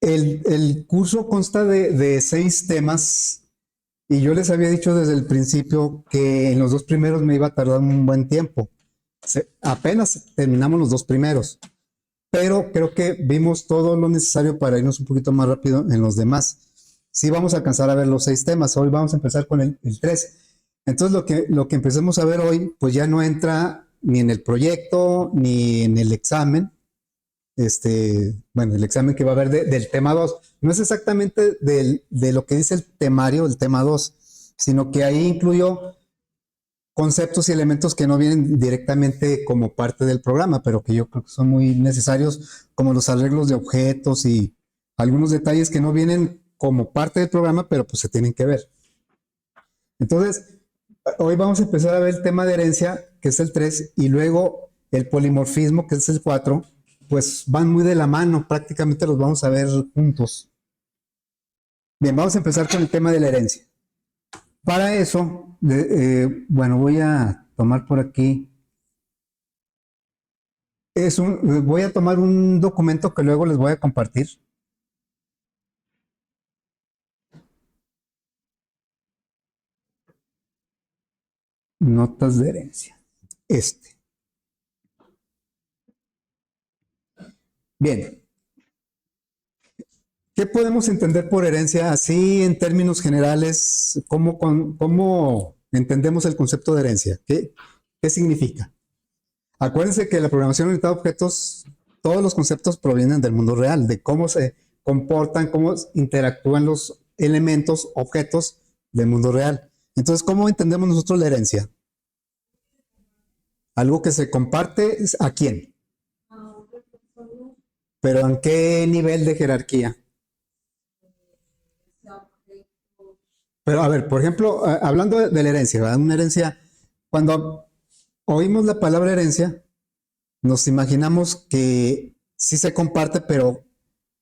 el curso consta de 6 temas y yo les había dicho desde el principio que en los 2 primeros me iba a tardar un buen tiempo. Apenas terminamos los 2 primeros, pero creo que vimos todo lo necesario para irnos un poquito más rápido en los demás. Sí vamos a alcanzar a ver los 6 temas. Hoy vamos a empezar con el 3. Entonces lo que empecemos a ver hoy, pues ya no entra ni en el proyecto ni en el examen. Bueno, el examen que va a haber del tema 2 no es exactamente de lo que dice el temario, el tema 2, sino que ahí incluyó conceptos y elementos que no vienen directamente como parte del programa, pero que yo creo que son muy necesarios, como los arreglos de objetos y algunos detalles que no vienen como parte del programa, pero pues se tienen que ver. Entonces, hoy vamos a empezar a ver el tema de herencia, que es el 3, y luego el polimorfismo, que es el 4, pues van muy de la mano, prácticamente los vamos a ver juntos. Bien, vamos a empezar con el tema de la herencia. Para eso, bueno, voy a tomar por aquí, voy a tomar un documento que luego les voy a compartir. Notas de herencia. Bien. ¿Qué podemos entender por herencia? Así en términos generales, ¿cómo entendemos el concepto de herencia? ¿Qué significa? Acuérdense que la programación orientada a objetos, todos los conceptos provienen del mundo real, de cómo se comportan, cómo interactúan los elementos, objetos del mundo real. Entonces, ¿cómo entendemos nosotros la herencia? Algo que se comparte, ¿a quién? ¿Pero en qué nivel de jerarquía? Pero a ver, por ejemplo, hablando de la herencia, ¿verdad? Una herencia, cuando oímos la palabra herencia, nos imaginamos que sí se comparte, pero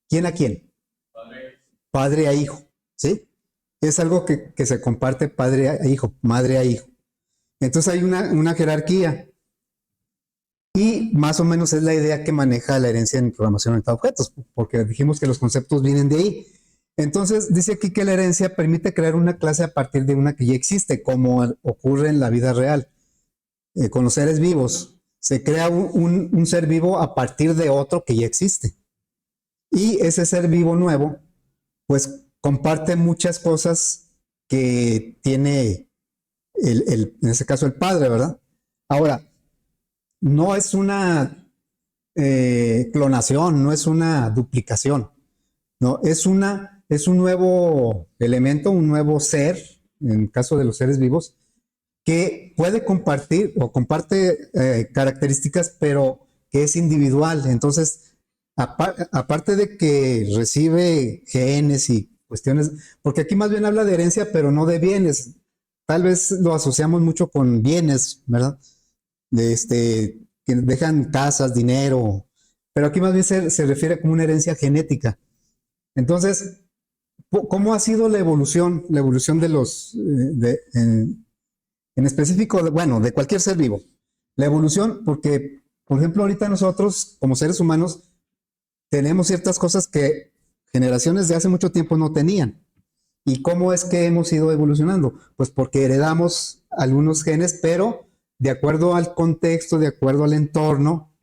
¿quién a quién? Padre a hijo, ¿sí? Es algo que se comparte padre a hijo, madre a hijo. Entonces hay una jerarquía y más o menos es la idea que maneja la herencia en programación orientada a objetos, porque dijimos que los conceptos vienen de ahí. Entonces dice aquí que la herencia permite crear una clase a partir de una que ya existe, como ocurre en la vida real. Con los seres vivos, se crea un ser vivo a partir de otro que ya existe. Y ese ser vivo nuevo, pues comparte muchas cosas que tiene en ese caso el padre, ¿verdad? Ahora, no es una clonación, no es una duplicación, no, es un nuevo elemento, un nuevo ser, en el caso de los seres vivos, que puede compartir o comparte características, pero que es individual. Entonces, aparte de que recibe genes y cuestiones, porque aquí más bien habla de herencia, pero no de bienes. Tal vez lo asociamos mucho con bienes, ¿verdad? Que dejan casas, dinero, pero aquí más bien se refiere como una herencia genética. Entonces, ¿cómo ha sido la evolución de en específico, bueno, de cualquier ser vivo? La evolución, porque, por ejemplo, ahorita nosotros, como seres humanos, tenemos ciertas cosas que generaciones de hace mucho tiempo no tenían. ¿Y cómo es que hemos ido evolucionando? Pues porque heredamos algunos genes, pero de acuerdo al contexto, de acuerdo al entorno,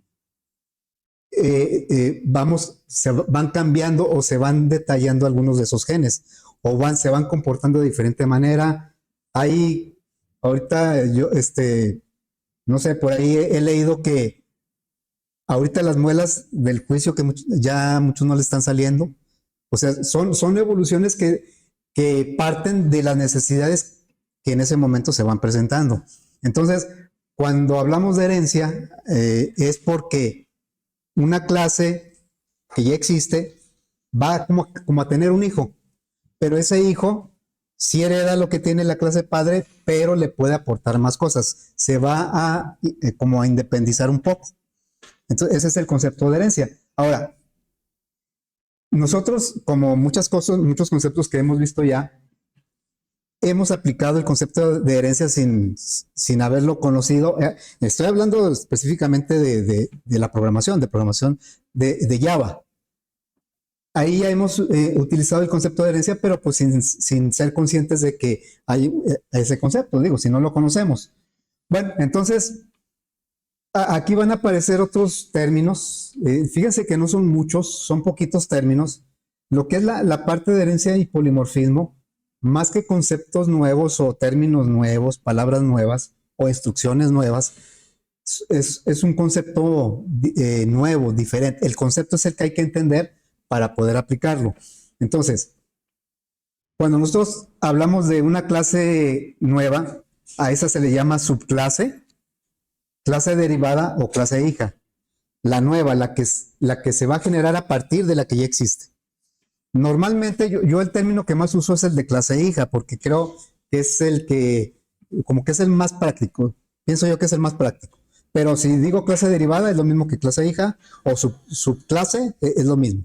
se van cambiando o se van detallando algunos de esos genes, o se van comportando de diferente manera. Hay, ahorita yo, no sé, por ahí he leído que ahorita las muelas del juicio que ya muchos no le están saliendo, o sea, son evoluciones que parten de las necesidades que en ese momento se van presentando. Entonces, cuando hablamos de herencia, es porque una clase que ya existe va como a tener un hijo, pero ese hijo sí hereda lo que tiene la clase padre, pero le puede aportar más cosas. Se va como a independizar un poco. Entonces, ese es el concepto de herencia. Ahora, nosotros, como muchas cosas, muchos conceptos que hemos visto ya, hemos aplicado el concepto de herencia sin haberlo conocido. Estoy hablando específicamente de la programación, de Java. ahí ya hemos utilizado el concepto de herencia, pero pues sin ser conscientes de que hay ese concepto, digo, si no lo conocemos. Bueno, entonces, aquí van a aparecer otros términos. Fíjense que no son muchos, son poquitos términos. Lo que es la parte de herencia y polimorfismo, más que conceptos nuevos o términos nuevos, palabras nuevas o instrucciones nuevas, es un concepto nuevo, diferente. El concepto es el que hay que entender para poder aplicarlo. Entonces, cuando nosotros hablamos de una clase nueva, a esa se le llama subclase, clase derivada o clase hija. La nueva, la que se va a generar a partir de la que ya existe. Normalmente yo el término que más uso es el de clase hija, porque creo que es el que, como que es el más práctico. Pienso yo que es el más práctico. Pero si digo clase derivada es lo mismo que clase hija, o subclase es lo mismo.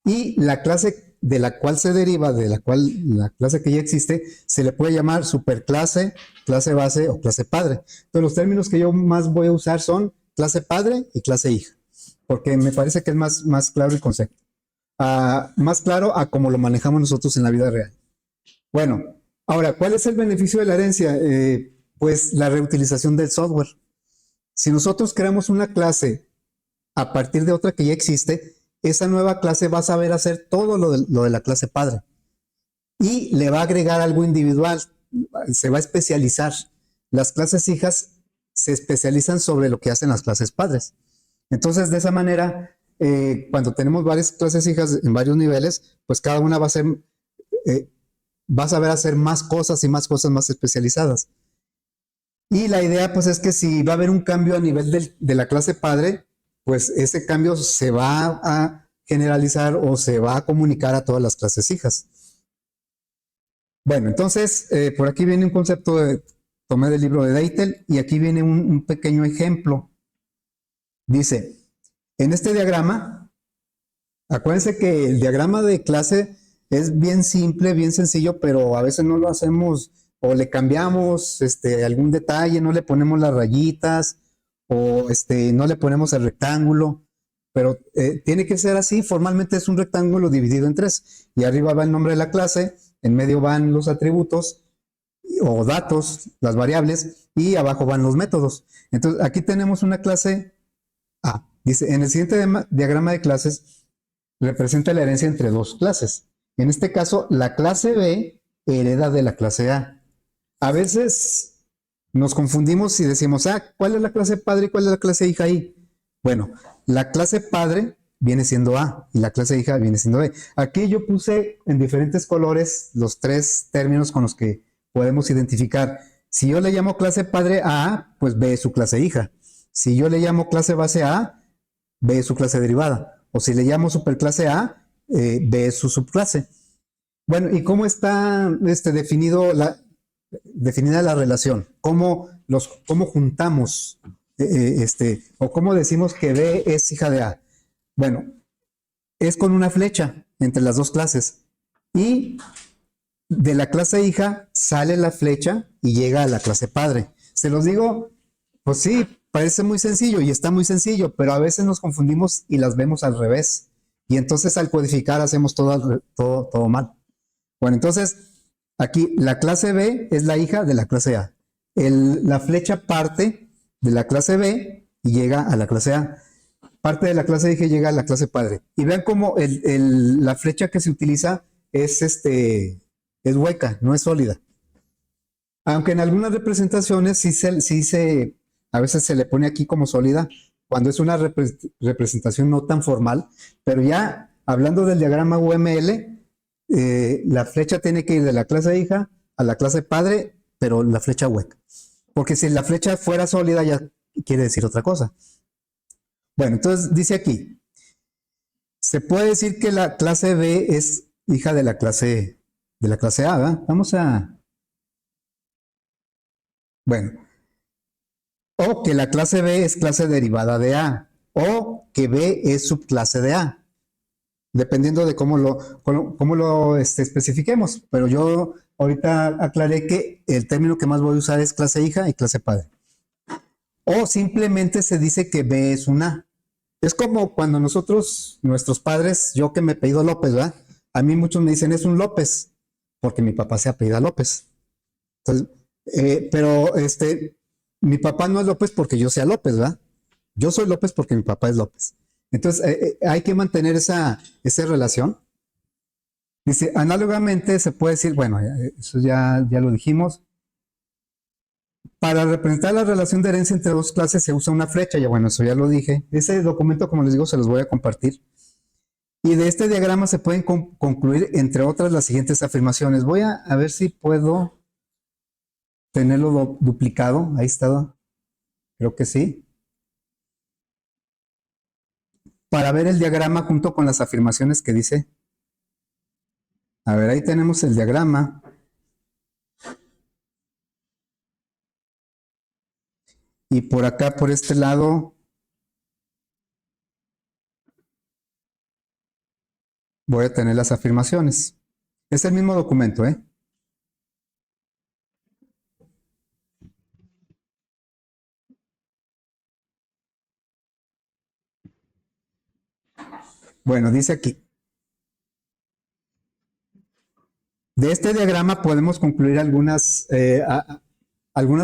Y la clase de la cual se deriva, de la clase que ya existe, se le puede llamar superclase, clase base o clase padre. Entonces los términos que yo más voy a usar son clase padre y clase hija, porque me parece que es más claro el concepto. Más claro a cómo lo manejamos nosotros en la vida real. Bueno, ahora, ¿cuál es el beneficio de la herencia? Pues la reutilización del software. Si nosotros creamos una clase a partir de otra que ya existe, esa nueva clase va a saber hacer todo lo de la clase padre y le va a agregar algo individual, se va a especializar. Las clases hijas se especializan sobre lo que hacen las clases padres. Entonces, de esa manera, cuando tenemos varias clases hijas en varios niveles, pues cada una va a ser, va a saber hacer más cosas y más cosas más especializadas. Y la idea, pues, es que si va a haber un cambio a nivel de la clase padre, pues ese cambio se va a generalizar o se va a comunicar a todas las clases hijas. Bueno, entonces, por aquí viene un concepto, tomé del libro de Deitel, y aquí viene un pequeño ejemplo. Dice, en este diagrama, acuérdense que el diagrama de clase es bien simple, bien sencillo, pero a veces no lo hacemos o le cambiamos algún detalle, no le ponemos las rayitas o no le ponemos el rectángulo, pero tiene que ser así. Formalmente es un rectángulo dividido en tres y arriba va el nombre de la clase, en medio van los atributos o datos, las variables, y abajo van los métodos. Entonces aquí tenemos una clase A. Dice, en el siguiente diagrama de clases representa la herencia entre dos clases. En este caso, la clase B hereda de la clase A. A veces nos confundimos y decimos, ¿cuál es la clase padre y cuál es la clase hija ahí? Bueno, la clase padre viene siendo A y la clase hija viene siendo B. Aquí yo puse en diferentes colores los tres términos con los que podemos identificar. Si yo le llamo clase padre a A, pues B es su clase hija. Si yo le llamo clase base a A, B es su clase derivada. O si le llamo superclase A, B es su subclase. Bueno, ¿y cómo está definida la relación? ¿Cómo juntamos o cómo decimos que B es hija de A? Bueno, es con una flecha entre las dos clases. Y de la clase hija sale la flecha y llega a la clase padre. Se los digo, pues sí, parece muy sencillo y está muy sencillo, pero a veces nos confundimos y las vemos al revés. Y entonces al codificar hacemos todo mal. Bueno, entonces aquí la clase B es la hija de la clase A. La flecha parte de la clase B y llega a la clase A. Parte de la clase hija llega a la clase padre. Y vean cómo la flecha que se utiliza es hueca, no es sólida. Aunque en algunas representaciones a veces se le pone aquí como sólida, cuando es una representación no tan formal, pero ya hablando del diagrama UML, la flecha tiene que ir de la clase hija a la clase padre, pero la flecha hueca. Porque si la flecha fuera sólida ya quiere decir otra cosa. Bueno, entonces dice aquí, se puede decir que la clase B es hija de la clase A, ¿verdad? Bueno, o que la clase B es clase derivada de A, o que B es subclase de A, dependiendo de cómo lo especifiquemos. Pero yo ahorita aclaré que el término que más voy a usar es clase hija y clase padre. O simplemente se dice que B es un A. Es como cuando nosotros, nuestros padres, yo que me apellido López, ¿verdad? A mí muchos me dicen es un López, porque mi papá se apellida López. Entonces, pero mi papá no es López porque yo sea López, ¿verdad? Yo soy López porque mi papá es López. Entonces, hay que mantener esa relación. Dice, análogamente se puede decir, bueno, eso ya lo dijimos. Para representar la relación de herencia entre dos clases se usa una flecha, ya bueno, eso ya lo dije. Ese documento, como les digo, se los voy a compartir. Y de este diagrama se pueden concluir, entre otras, las siguientes afirmaciones. Voy a ver si puedo tenerlo duplicado. Ahí está. Creo que sí. Para ver el diagrama junto con las afirmaciones que dice. A ver, ahí tenemos el diagrama. Y por acá, por este lado, voy a tener las afirmaciones. Es el mismo documento, ¿eh? Bueno, dice aquí. De este diagrama podemos concluir algunas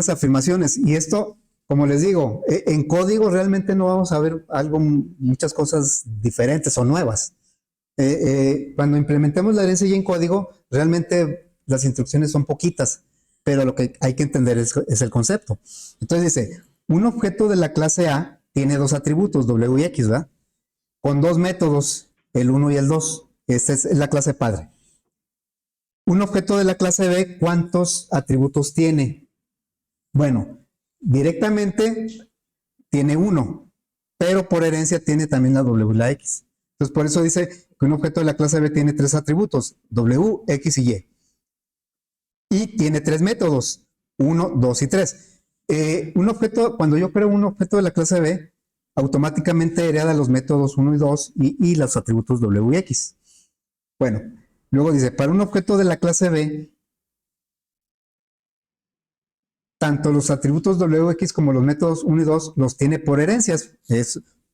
afirmaciones. Y esto, como les digo, en código realmente no vamos a ver muchas cosas diferentes o nuevas. Cuando implementemos la herencia ya en código, realmente las instrucciones son poquitas, pero lo que hay que entender es el concepto. Entonces dice, un objeto de la clase A tiene dos atributos, W y X, ¿verdad? Con dos métodos, el 1 y el 2. Esta es la clase padre. Un objeto de la clase B, ¿cuántos atributos tiene? Bueno, directamente tiene 1, pero por herencia tiene también la W y la X. Entonces, por eso dice que un objeto de la clase B tiene tres atributos, W, X y Y. Y tiene tres métodos, 1, 2 y 3. Cuando yo creo un objeto de la clase B, automáticamente hereda los métodos 1 y 2 y los atributos W y X. Bueno, luego dice, para un objeto de la clase B, tanto los atributos WX como los métodos 1 y 2 los tiene por herencias.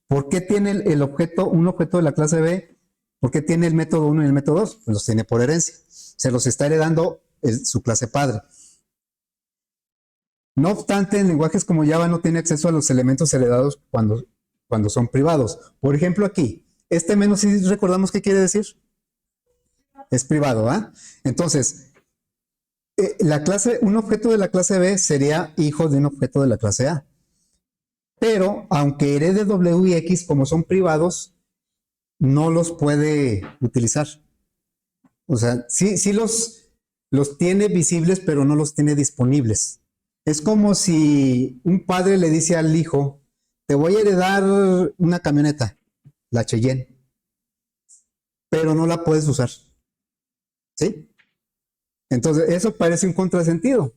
¿Por qué tiene un objeto de la clase B? ¿Por qué tiene el método 1 y el método 2? Pues los tiene por herencia. Se los está heredando su clase padre. No obstante, en lenguajes como Java no tiene acceso a los elementos heredados cuando son privados. Por ejemplo, aquí, menos, si recordamos qué quiere decir, es privado, ¿ah? Entonces, un objeto de la clase B sería hijo de un objeto de la clase A. Pero, aunque herede W y X, como son privados, no los puede utilizar. O sea, sí los tiene visibles, pero no los tiene disponibles. Es como si un padre le dice al hijo, te voy a heredar una camioneta, la Cheyenne, pero no la puedes usar. ¿Sí? Entonces, eso parece un contrasentido.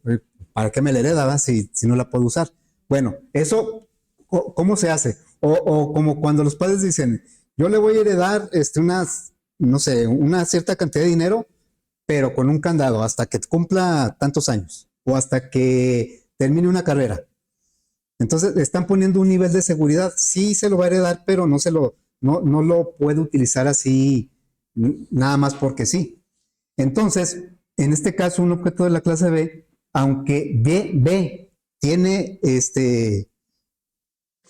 ¿Para qué me la hereda si no la puedo usar? Bueno, eso, ¿cómo se hace? O como cuando los padres dicen, yo le voy a heredar no sé, una cierta cantidad de dinero, pero con un candado hasta que cumpla tantos años o hasta que termine una carrera. Entonces, están poniendo un nivel de seguridad. Sí se lo va a heredar, pero no lo puede utilizar así nada más porque sí. Entonces, en este caso, un objeto de la clase B, aunque B tiene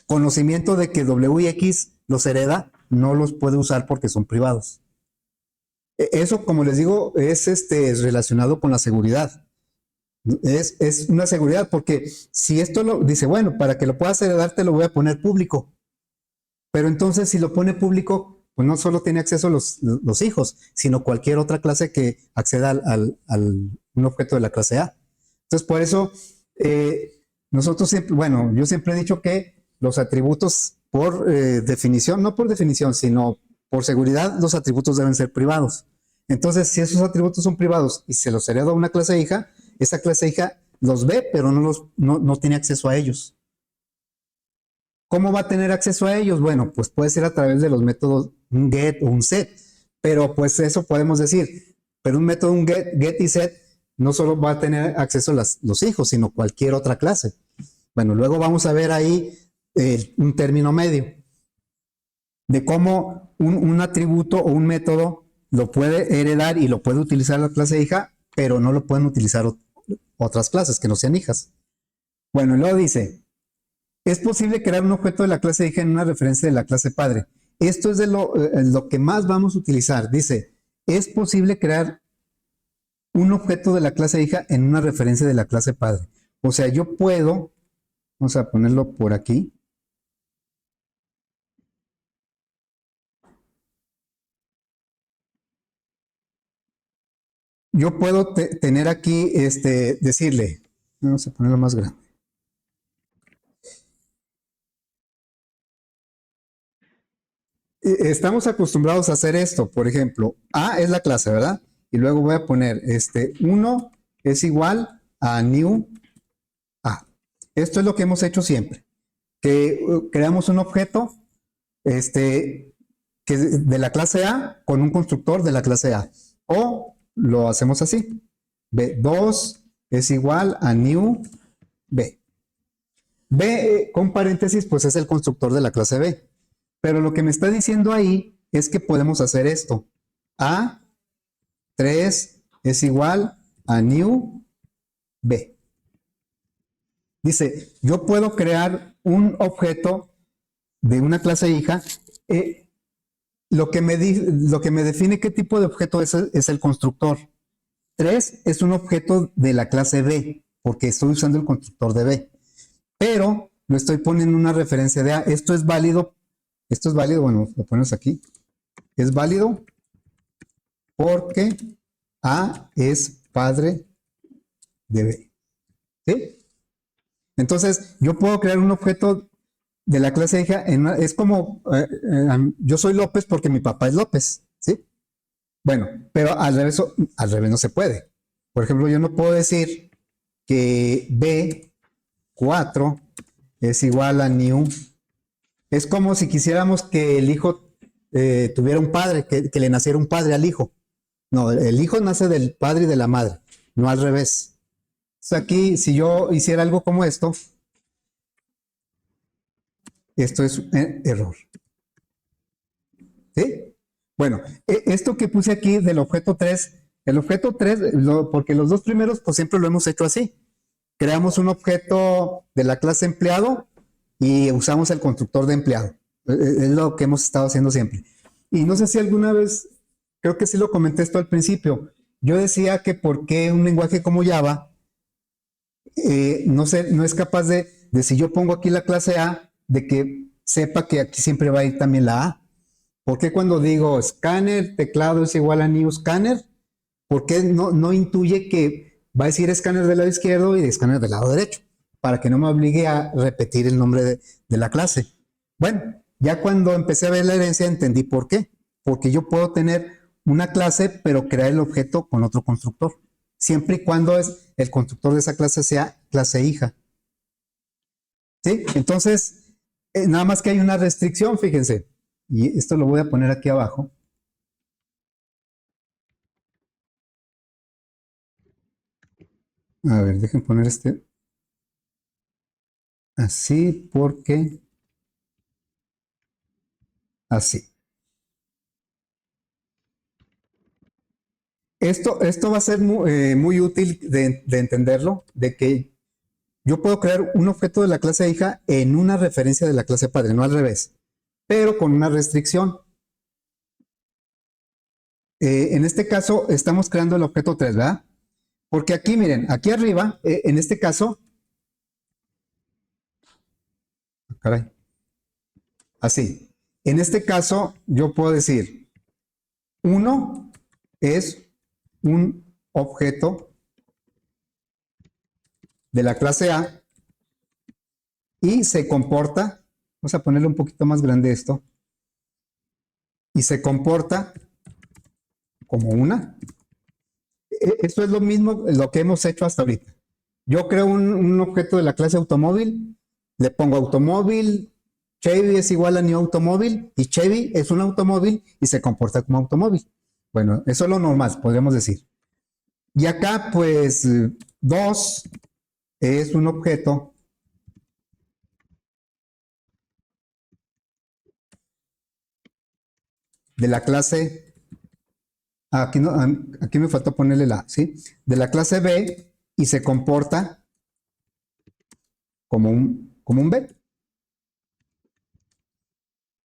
conocimiento de que W y X los hereda, no los puede usar porque son privados. Eso, como les digo, es relacionado con la seguridad. Es una seguridad porque si esto lo dice, bueno, para que lo puedas heredar te lo voy a poner público. Pero entonces si lo pone público, pues no solo tiene acceso los hijos, sino cualquier otra clase que acceda un objeto de la clase A. Entonces, por eso, nosotros siempre, bueno, yo siempre he dicho que los atributos por definición, no por definición, sino por seguridad, los atributos deben ser privados. Entonces, si esos atributos son privados y se los hereda a una clase hija, esa clase hija los ve, pero no tiene acceso a ellos. ¿Cómo va a tener acceso a ellos? Bueno, pues puede ser a través de los métodos un get o un set, pero pues eso podemos decir, pero un método, un get y set, no solo va a tener acceso a los hijos, sino cualquier otra clase. Bueno, luego vamos a ver ahí un término medio. de cómo un atributo o un método lo puede heredar y lo puede utilizar la clase hija, pero no lo pueden utilizar otras clases que no sean hijas. Bueno, y luego dice, es posible crear un objeto de la clase hija en una referencia de la clase padre. Esto es de lo que más vamos a utilizar. Dice, es posible crear un objeto de la clase hija en una referencia de la clase padre. O sea, yo puedo, vamos a ponerlo por aquí. Yo puedo tener aquí, decirle, vamos a ponerlo más grande. Estamos acostumbrados a hacer esto, por ejemplo, A es la clase, ¿verdad? Y luego voy a poner 1 es igual a new A. Esto es lo que hemos hecho siempre, que creamos un objeto que de la clase A con un constructor de la clase A. O lo hacemos así, B2 es igual a new B. B con paréntesis, pues es el constructor de la clase B. Pero lo que me está diciendo ahí es que podemos hacer esto. A3 es igual a new B. Dice, yo puedo crear un objeto de una clase hija. Lo que me define qué tipo de objeto es el constructor. 3 es un objeto de la clase B, porque estoy usando el constructor de B. Pero lo estoy poniendo en una referencia de A. Esto es válido, bueno, lo ponemos aquí. Es válido porque A es padre de B. ¿Sí? Entonces, yo puedo crear un objeto de la clase hija, es como, yo soy López porque mi papá es López, ¿sí? Bueno, pero al revés no se puede. Por ejemplo, yo no puedo decir que B4 es igual a new. Es como si quisiéramos que el hijo tuviera un padre, que le naciera un padre al hijo. No, el hijo nace del padre y de la madre, no al revés. Entonces aquí, si yo hiciera algo como esto es un error. ¿Sí? Bueno, esto que puse aquí del objeto 3, el objeto 3, porque los dos primeros pues siempre lo hemos hecho así. Creamos un objeto de la clase empleado y usamos el constructor de empleado. Es lo que hemos estado haciendo siempre. Y no sé si alguna vez, creo que sí lo comenté esto al principio, yo decía que por qué un lenguaje como Java no es capaz de si yo pongo aquí la clase A, de que sepa que aquí siempre va a ir también la A. ¿Por qué cuando digo escáner, teclado es igual a new scanner? ¿Por qué no intuye que va a decir escáner del lado izquierdo y escáner del lado derecho? Para que no me obligue a repetir el nombre de la clase. Bueno, ya cuando empecé a ver la herencia entendí por qué. Porque yo puedo tener una clase, pero crear el objeto con otro constructor. Siempre y cuando el constructor de esa clase sea clase hija. ¿Sí? Entonces, nada más que hay una restricción, fíjense. Y esto lo voy a poner aquí abajo. A ver, dejen poner así porque así. Esto va a ser muy útil de entenderlo, de que yo puedo crear un objeto de la clase hija en una referencia de la clase padre, no al revés, pero con una restricción. En este caso estamos creando el objeto 3, ¿verdad? Porque aquí, miren, aquí arriba, en este caso, caray, así. En este caso, yo puedo decir, 1 es un objeto de la clase A y se comporta, vamos a ponerle un poquito más grande esto, y se comporta como una. Esto es lo mismo lo que hemos hecho hasta ahorita. Yo creo un objeto de la clase automóvil, le pongo automóvil, Chevy es igual a new automóvil y Chevy es un automóvil y se comporta como automóvil. Bueno, eso es lo normal, podríamos decir. Y acá, pues, 2 es un objeto de la clase, aquí, no, aquí me faltó ponerle la, ¿sí? De la clase B y se comporta como un B.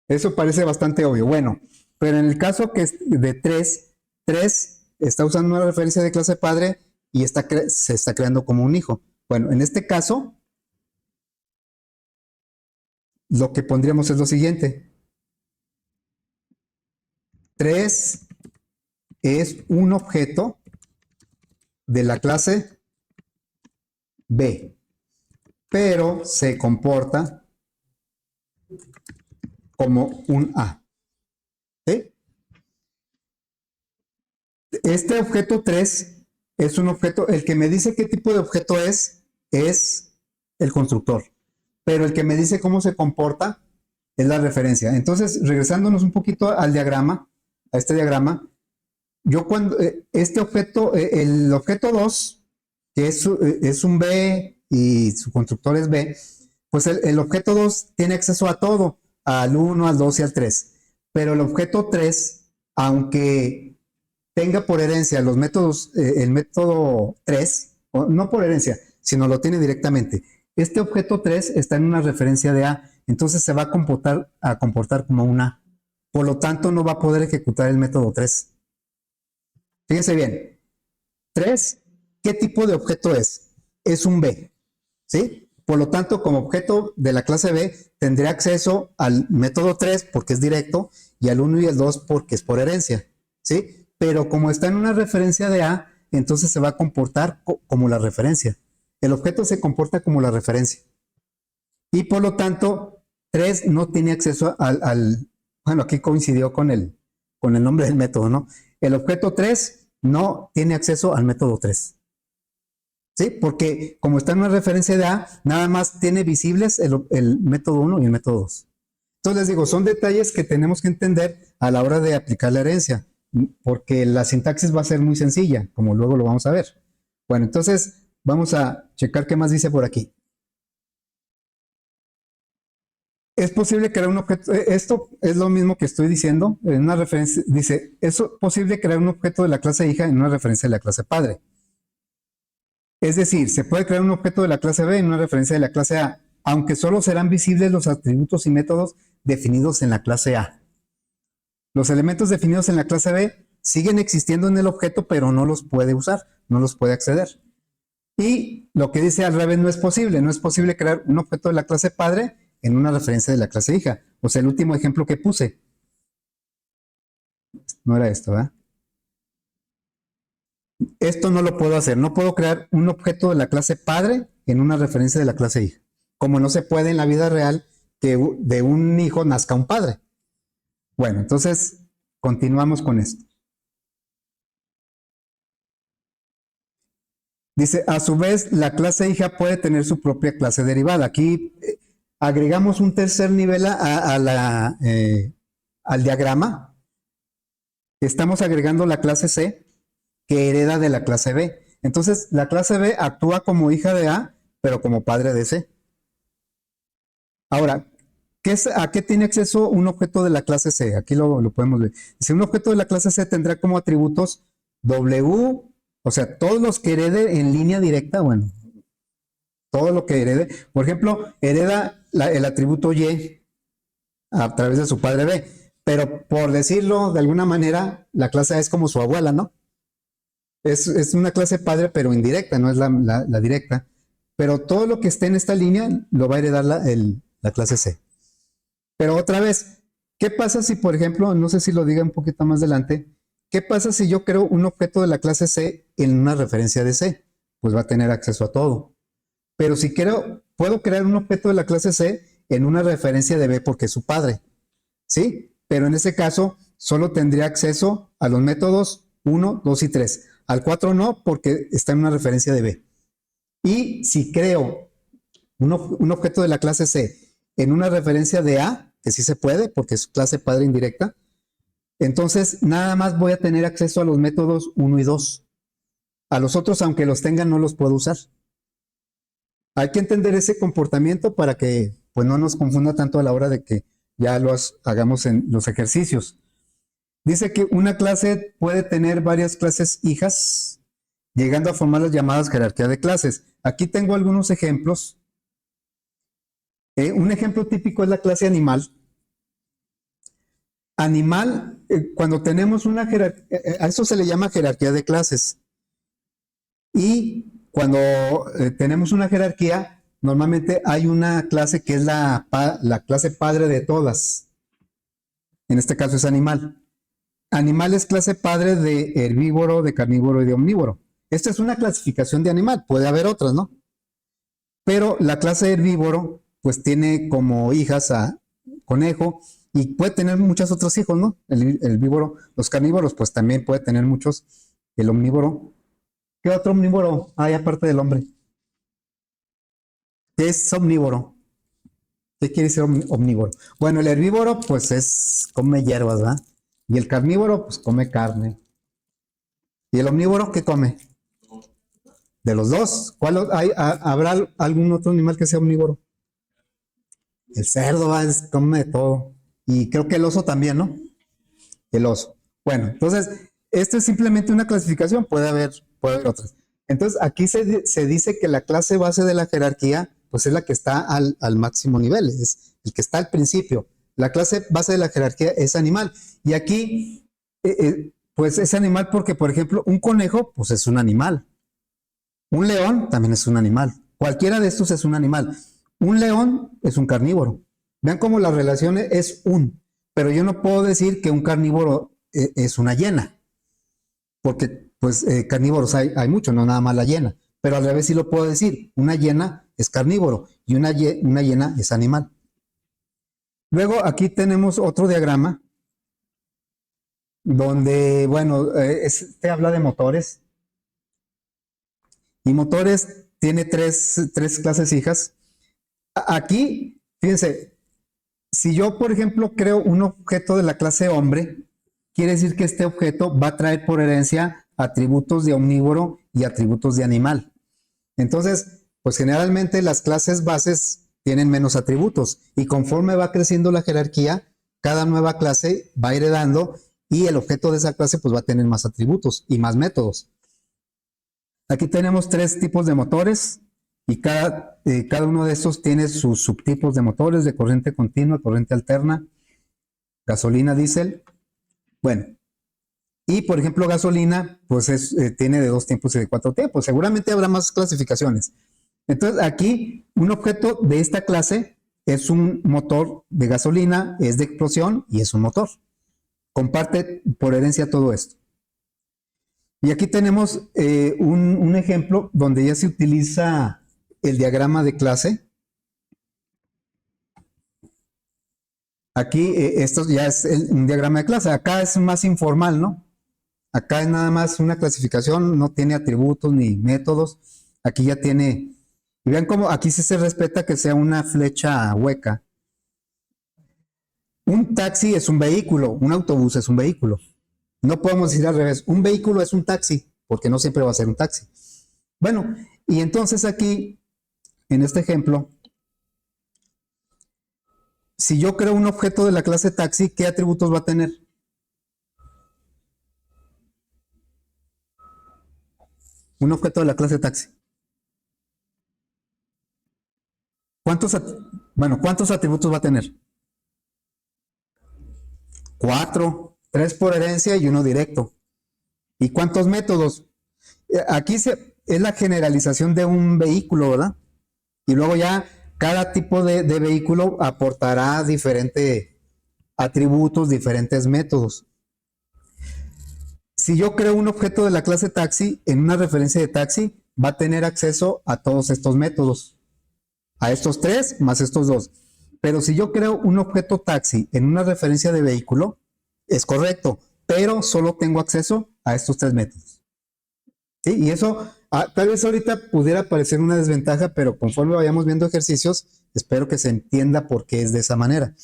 Eso parece bastante obvio. Bueno, pero en el caso que es de 3, 3 está usando una referencia de clase padre y se está creando como un hijo. Bueno, en este caso, lo que pondríamos es lo siguiente. 3 es un objeto de la clase B, pero se comporta como un A. ¿Sí? Este objeto 3 es un objeto, el que me dice qué tipo de objeto es el constructor, pero el que me dice cómo se comporta es la referencia. Entonces, regresándonos un poquito al diagrama, a este diagrama, yo cuando este objeto, el objeto 2, que es un B y su constructor es B, pues el objeto 2 tiene acceso a todo, al 1, al 2 y al 3. Pero el objeto 3, aunque tenga por herencia los métodos, el método 3, no por herencia, sino lo tiene directamente. Este objeto 3 está en una referencia de A, entonces se va a comportar como una A. Por lo tanto, no va a poder ejecutar el método 3. Fíjense bien, 3, ¿qué tipo de objeto es? Es un B, ¿sí? Por lo tanto, como objeto de la clase B, tendría acceso al método 3 porque es directo y al 1 y al 2 porque es por herencia, ¿sí? Pero como está en una referencia de A, entonces se va a comportar como la referencia. El objeto se comporta como la referencia. Y por lo tanto, 3 no tiene acceso bueno, aquí coincidió con el nombre del método, ¿no? El objeto 3 no tiene acceso al método 3. ¿Sí? Porque como está en una referencia de A, nada más tiene visibles el método 1 y el método 2. Entonces les digo, son detalles que tenemos que entender a la hora de aplicar la herencia, porque la sintaxis va a ser muy sencilla, como luego lo vamos a ver. Bueno, entonces vamos a checar qué más dice por aquí. Es posible crear un objeto, esto es lo mismo que estoy diciendo, en una referencia, dice, es posible crear un objeto de la clase hija en una referencia de la clase padre. Es decir, se puede crear un objeto de la clase B en una referencia de la clase A, aunque solo serán visibles los atributos y métodos definidos en la clase A. Los elementos definidos en la clase B siguen existiendo en el objeto, pero no los puede usar, no los puede acceder. Y lo que dice al revés no es posible crear un objeto de la clase padre en una referencia de la clase hija. O sea, el último ejemplo que puse, no era esto, ¿verdad? Esto no lo puedo hacer, no puedo crear un objeto de la clase padre en una referencia de la clase hija. Como no se puede en la vida real que de un hijo nazca un padre. Bueno, entonces continuamos con esto. Dice, a su vez, la clase hija puede tener su propia clase derivada. Aquí agregamos un tercer nivel al diagrama. Estamos agregando la clase C que hereda de la clase B. Entonces, la clase B actúa como hija de A, pero como padre de C. Ahora, ¿a qué tiene acceso un objeto de la clase C? Aquí lo podemos ver. Si un objeto de la clase C tendrá como atributos W, o sea, todos los que herede en línea directa, bueno, todo lo que herede. Por ejemplo, hereda el atributo Y a través de su padre B, pero por decirlo de alguna manera, la clase A es como su abuela, ¿no? Es una clase padre, pero indirecta, no es la directa. Pero todo lo que esté en esta línea lo va a heredar la clase C. Pero otra vez, ¿qué pasa si, por ejemplo, no sé si lo diga un poquito más adelante, qué pasa si yo creo un objeto de la clase C en una referencia de C? Pues va a tener acceso a todo. Pero si puedo crear un objeto de la clase C en una referencia de B porque es su padre, ¿sí? Pero en ese caso solo tendría acceso a los métodos 1, 2 y 3. Al 4 no, porque está en una referencia de B. Y si creo un objeto de la clase C en una referencia de A, que sí se puede porque es clase padre indirecta, entonces nada más voy a tener acceso a los métodos 1 y 2. A los otros, aunque los tengan, no los puedo usar. Hay que entender ese comportamiento para que pues, no nos confunda tanto a la hora de que ya hagamos en los ejercicios. Dice que una clase puede tener varias clases hijas, llegando a formar las llamadas jerarquía de clases. Aquí tengo algunos ejemplos. Un ejemplo típico es la clase animal. Animal, cuando tenemos una jerarquía, a eso se le llama jerarquía de clases. Y cuando tenemos una jerarquía, normalmente hay una clase que es la clase padre de todas. En este caso es animal. Animal es clase padre de herbívoro, de carnívoro y de omnívoro. Esta es una clasificación de animal, puede haber otras, ¿no? Pero la clase herbívoro, pues tiene como hijas a conejo y puede tener muchos otros hijos, ¿no? El herbívoro, los carnívoros, pues también puede tener muchos. El omnívoro. ¿Qué otro omnívoro hay aparte del hombre? ¿Qué es omnívoro? ¿Qué quiere decir omnívoro? Bueno, el herbívoro, pues come hierbas, ¿verdad? Y el carnívoro, pues come carne. ¿Y el omnívoro qué come? De los dos. ¿Habrá algún otro animal que sea omnívoro? El cerdo come de todo. Y creo que el oso también, ¿no? El oso. Bueno, entonces, esto es simplemente una clasificación, puede haber otras. Entonces, aquí se dice que la clase base de la jerarquía, pues es la que está al máximo nivel, es el que está al principio. La clase base de la jerarquía es animal. Y aquí, pues es animal porque, por ejemplo, un conejo, pues es un animal. Un león también es un animal. Cualquiera de estos es un animal. Un león es un carnívoro. Vean cómo la relación es pero yo no puedo decir que un carnívoro es una hiena, porque pues carnívoros hay muchos, no nada más la hiena, pero al revés sí lo puedo decir, una hiena es carnívoro y una hiena es animal. Luego aquí tenemos otro diagrama donde, bueno, este habla de motores y motores tiene tres clases hijas. Aquí, fíjense, si yo, por ejemplo, creo un objeto de la clase hombre, quiere decir que este objeto va a traer por herencia atributos de omnívoro y atributos de animal. Entonces, pues generalmente las clases bases tienen menos atributos y conforme va creciendo la jerarquía, cada nueva clase va heredando y el objeto de esa clase pues va a tener más atributos y más métodos. Aquí tenemos tres tipos de motores y cada uno de estos tiene sus subtipos de motores de corriente continua, corriente alterna, gasolina, diésel. Bueno, y por ejemplo gasolina pues tiene de 2 tiempos y de 4 tiempos. Seguramente habrá más clasificaciones. Entonces aquí un objeto de esta clase es un motor de gasolina, es de explosión y es un motor. Comparte por herencia todo esto. Y aquí tenemos un ejemplo donde ya se utiliza el diagrama de clase. Aquí esto ya es un diagrama de clase. Acá es más informal, ¿no? Acá es nada más una clasificación, no tiene atributos ni métodos. Aquí ya tiene... Y vean cómo aquí sí se respeta que sea una flecha hueca. Un taxi es un vehículo, un autobús es un vehículo. No podemos decir al revés, un vehículo es un taxi, porque no siempre va a ser un taxi. Bueno, y entonces aquí, en este ejemplo, si yo creo un objeto de la clase taxi, ¿qué atributos va a tener? Un objeto de la clase taxi. ¿Cuántos atributos va a tener? 4, 3 por herencia y 1 directo. ¿Y cuántos métodos? Aquí es la generalización de un vehículo, ¿verdad? Y luego ya cada tipo de vehículo aportará diferentes atributos, diferentes métodos. Si yo creo un objeto de la clase taxi en una referencia de taxi, va a tener acceso a todos estos métodos, a estos 3 más estos 2. Pero si yo creo un objeto taxi en una referencia de vehículo, es correcto, pero solo tengo acceso a estos 3 métodos. ¿Sí? Y eso tal vez ahorita pudiera parecer una desventaja, pero conforme vayamos viendo ejercicios, espero que se entienda por qué es de esa manera.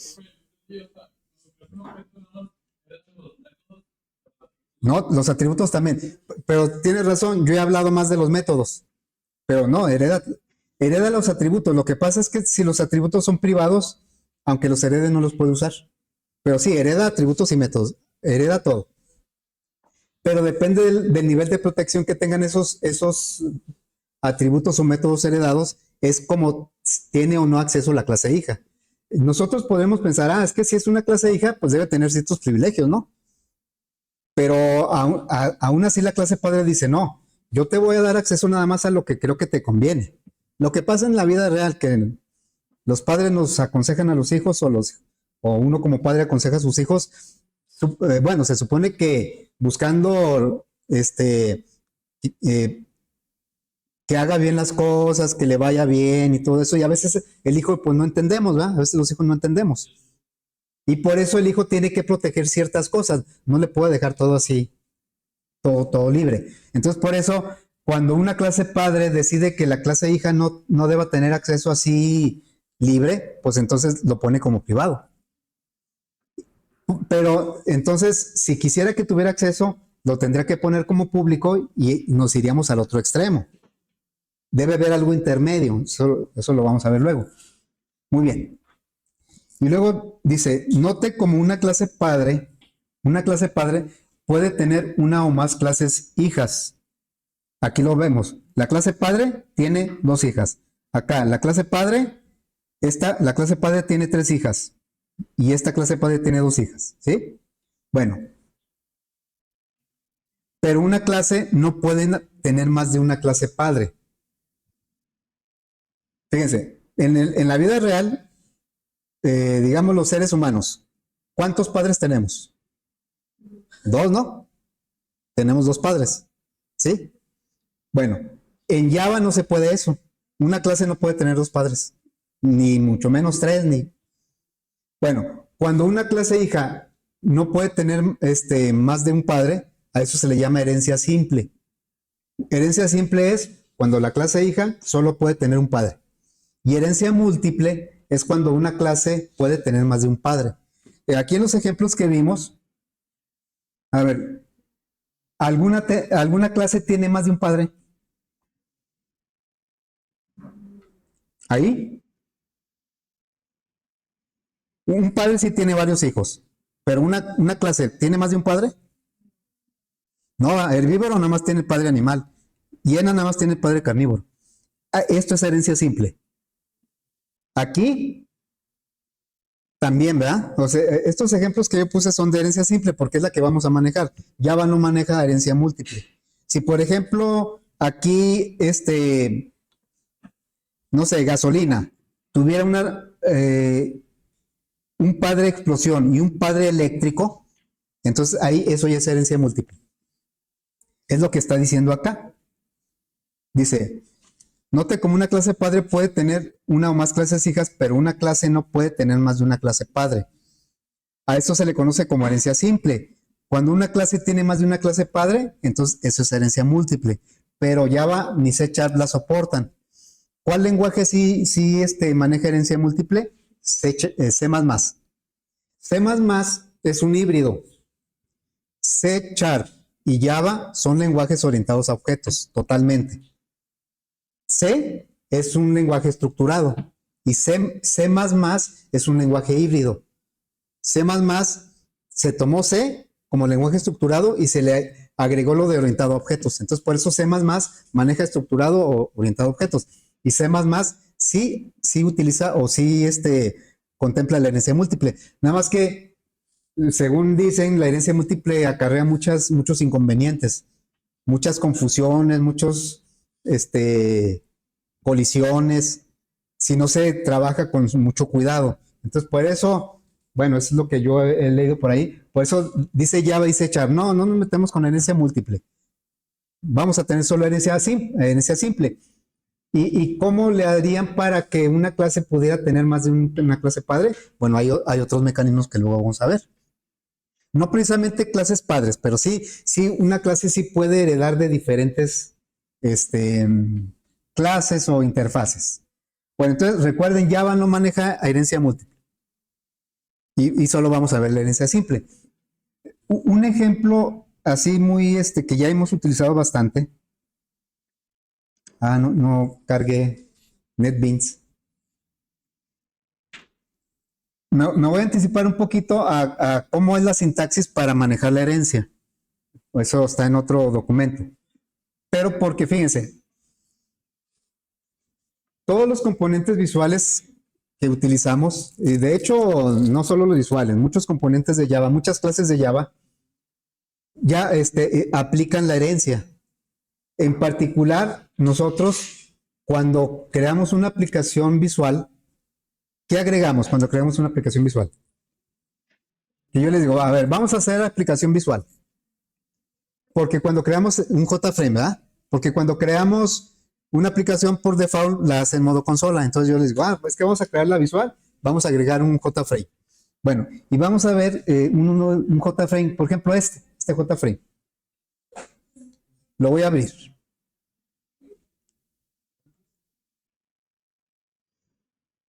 No, los atributos también, pero tienes razón, yo he hablado más de los métodos, pero no, hereda los atributos. Lo que pasa es que si los atributos son privados, aunque los herede no los puede usar. Pero sí, hereda atributos y métodos. hereda todo. Pero depende del nivel de protección que tengan esos atributos o métodos heredados, es como tiene o no acceso la clase hija. Nosotros podemos pensar, es que si es una clase hija, pues debe tener ciertos privilegios, ¿no? Pero aún así la clase padre dice, no, yo te voy a dar acceso nada más a lo que creo que te conviene. Lo que pasa en la vida real, que los padres nos aconsejan a los hijos o uno como padre aconseja a sus hijos, bueno, se supone que buscando eh, que haga bien las cosas, que le vaya bien y todo eso, y a veces el hijo pues no entendemos, ¿verdad? A veces los hijos no entendemos. Y por eso el hijo tiene que proteger ciertas cosas, no le puede dejar todo así, todo libre. Entonces por eso cuando una clase padre decide que la clase hija no deba tener acceso así libre, pues entonces lo pone como privado. Pero entonces, si quisiera que tuviera acceso, lo tendría que poner como público y nos iríamos al otro extremo. Debe haber algo intermedio, eso lo vamos a ver luego. Muy bien. Y luego dice, note como una clase padre puede tener una o más clases hijas. Aquí lo vemos. La clase padre tiene 2 hijas. Acá, la clase padre, la clase padre tiene 3 hijas. Y esta clase padre tiene 2 hijas. ¿Sí? Bueno, pero una clase no puede tener más de una clase padre. Fíjense, en la vida real, digamos los seres humanos, ¿cuántos padres tenemos? 2, ¿no? Tenemos 2 padres. ¿Sí? Bueno, en Java no se puede eso. Una clase no puede tener 2 padres, ni mucho menos 3, ni. Bueno, cuando una clase hija no puede tener más de un padre, a eso se le llama herencia simple. Herencia simple es cuando la clase hija solo puede tener un padre. Y herencia múltiple es cuando una clase puede tener más de un padre. Aquí en los ejemplos que vimos, a ver, ¿alguna clase tiene más de un padre? Ahí, un padre sí tiene varios hijos, pero una clase tiene más de un padre. No, herbívoro nada más tiene el padre animal. Hiena nada más tiene el padre carnívoro. Esto es herencia simple. Aquí también, ¿verdad? O sea, estos ejemplos que yo puse son de herencia simple porque es la que vamos a manejar. Java no maneja herencia múltiple. Si, por ejemplo, aquí, no sé, gasolina, tuviera un padre explosión y un padre eléctrico, entonces ahí eso ya es herencia múltiple. Es lo que está diciendo acá. Dice, note como una clase padre puede tener una o más clases hijas, pero una clase no puede tener más de una clase padre. A esto se le conoce como herencia simple. Cuando una clase tiene más de una clase padre, entonces eso es herencia múltiple. Pero Java ni C# la soportan. ¿Cuál lenguaje sí maneja herencia múltiple? C++. C++. C++ es un híbrido. C# y Java son lenguajes orientados a objetos, totalmente. C es un lenguaje estructurado y C++ es un lenguaje híbrido. C++ se tomó C como lenguaje estructurado y se le agregó lo de orientado a objetos. Entonces, por eso C++ maneja estructurado o orientado a objetos. Y C++ sí utiliza o sí contempla la herencia múltiple. Nada más que, según dicen, la herencia múltiple acarrea muchos inconvenientes, muchas confusiones, muchos colisiones, si no se trabaja con mucho cuidado. Entonces, por eso, bueno, eso es lo que yo he leído por ahí. Por eso dice Java, dice Char, no nos metemos con herencia múltiple. Vamos a tener solo herencia simple. ¿Y cómo le harían para que una clase pudiera tener más de una clase padre? Bueno, hay otros mecanismos que luego vamos a ver. No precisamente clases padres, pero sí, una clase sí puede heredar de diferentes clases o interfaces. Bueno, entonces recuerden, Java no maneja herencia múltiple y solo vamos a ver la herencia simple. Un ejemplo así muy que ya hemos utilizado bastante. No cargué NetBeans. Me voy a anticipar un poquito a cómo es la sintaxis para manejar la herencia. Eso está en otro documento. Pero porque fíjense, todos los componentes visuales que utilizamos, y de hecho no solo los visuales, muchos componentes de Java, muchas clases de Java ya aplican la herencia. En particular, nosotros cuando creamos una aplicación visual, ¿qué agregamos cuando creamos una aplicación visual? Que yo les digo, a ver, vamos a hacer aplicación visual. Porque cuando creamos un JFrame, ¿verdad? Porque cuando creamos una aplicación por default la hace en modo consola. Entonces yo les digo, pues que vamos a crear la visual, vamos a agregar un JFrame. Bueno, y vamos a ver un JFrame, por ejemplo este JFrame. Lo voy a abrir.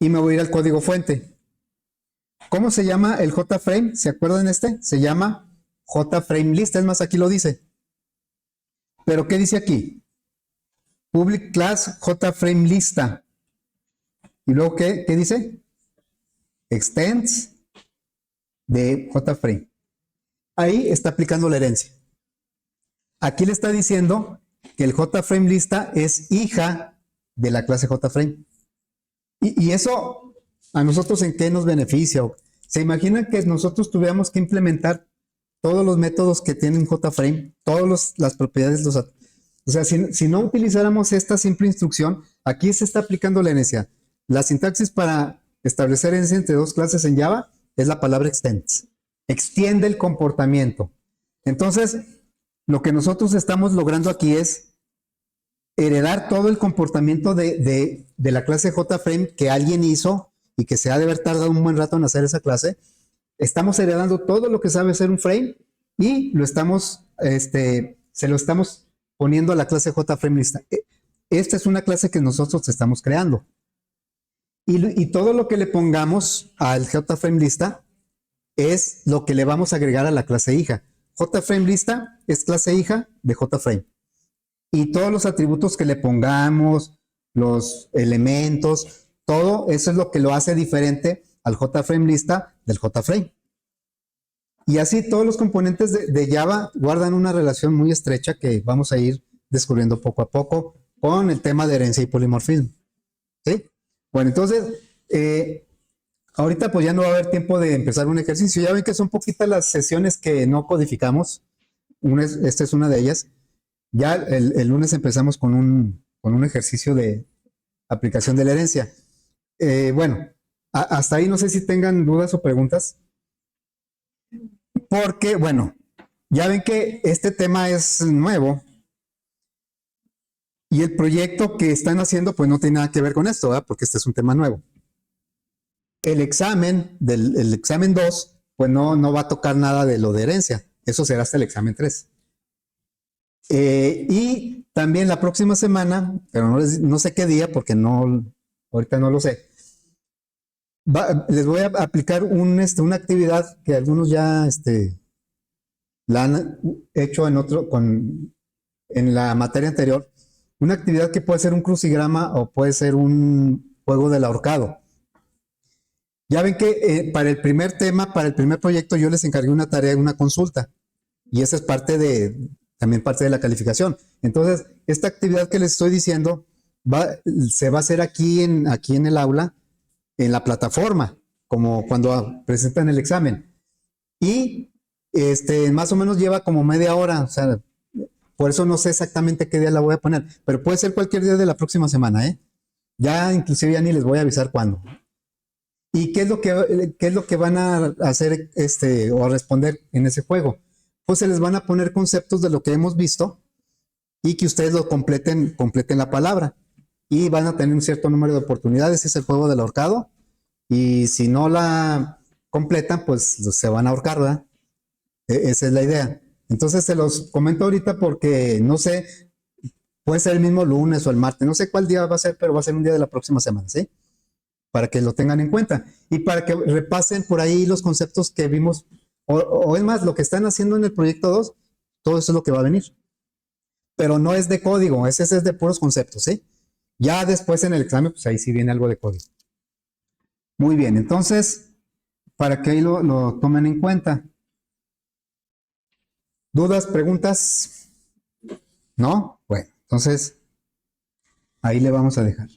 Y me voy a ir al código fuente. ¿Cómo se llama el JFrame? ¿Se acuerdan este? Se llama JFrame list. Es más, aquí lo dice. ¿Pero qué dice aquí? Public class JFrame lista. ¿Y luego qué dice? Extends de JFrame. Ahí está aplicando la herencia. Aquí le está diciendo que el JFrame lista es hija de la clase JFrame. Y eso a nosotros en qué nos beneficia. ¿Se imaginan que nosotros tuviéramos que implementar todos los métodos que tienen JFrame, todas las propiedades, o sea, si no utilizáramos esta simple instrucción, aquí se está aplicando la herencia. La sintaxis para establecer herencia entre dos clases en Java es la palabra extends. Extiende el comportamiento. Entonces, lo que nosotros estamos logrando aquí es heredar todo el comportamiento de la clase JFrame que alguien hizo y que se ha de haber tardado un buen rato en hacer esa clase. Estamos heredando todo lo que sabe hacer un frame y se lo estamos poniendo a la clase JFrame lista. Esta es una clase que nosotros estamos creando. Y todo lo que le pongamos al JFrame lista es lo que le vamos a agregar a la clase hija. JFrame lista es clase hija de JFrame. Y todos los atributos que le pongamos, los elementos, todo eso es lo que lo hace diferente al JFrame lista del JFrame. Y así todos los componentes de Java guardan una relación muy estrecha que vamos a ir descubriendo poco a poco con el tema de herencia y polimorfismo. ¿Sí? Bueno, entonces, ahorita pues ya no va a haber tiempo de empezar un ejercicio. Ya ven que son poquitas las sesiones que no codificamos. Esta es una de ellas. Ya el lunes empezamos con un ejercicio de aplicación de la herencia. Bueno, hasta ahí no sé si tengan dudas o preguntas. Porque, bueno, ya ven que este tema es nuevo y el proyecto que están haciendo pues no tiene nada que ver con esto, ¿verdad? Porque este es un tema nuevo. El examen el examen 2 pues no va a tocar nada de lo de herencia. Eso será hasta el examen 3. Y también la próxima semana, pero no sé qué día porque ahorita no lo sé, les voy a aplicar una actividad que algunos ya la han hecho en la materia anterior, una actividad que puede ser un crucigrama o puede ser un juego del ahorcado. Ya ven que para el primer tema, para el primer proyecto, yo les encargué una tarea, una consulta, y esa es también parte de la calificación. Entonces, esta actividad que les estoy diciendo se va a hacer aquí en el aula, en la plataforma, como cuando presentan el examen. Y más o menos lleva como media hora, o sea, por eso no sé exactamente qué día la voy a poner, pero puede ser cualquier día de la próxima semana, ¿eh? Ya inclusive ya ni les voy a avisar cuándo. ¿Y qué es lo que van a hacer o a responder en ese juego? Pues se les van a poner conceptos de lo que hemos visto y que ustedes lo completen la palabra. Y van a tener un cierto número de oportunidades, es el juego del ahorcado. Y si no la completan, pues se van a ahorcar, ¿verdad? Esa es la idea. Entonces se los comento ahorita porque no sé, puede ser el mismo lunes o el martes, no sé cuál día va a ser, pero va a ser un día de la próxima semana, ¿sí? Para que lo tengan en cuenta y para que repasen por ahí los conceptos que vimos, o es más, lo que están haciendo en el proyecto 2, todo eso es lo que va a venir. Pero no es de código, ese es de puros conceptos, ¿sí? Ya después en el examen, pues ahí sí viene algo de código. Muy bien, entonces, para que ahí lo tomen en cuenta. ¿Dudas, preguntas? ¿No? Bueno, entonces ahí le vamos a dejar.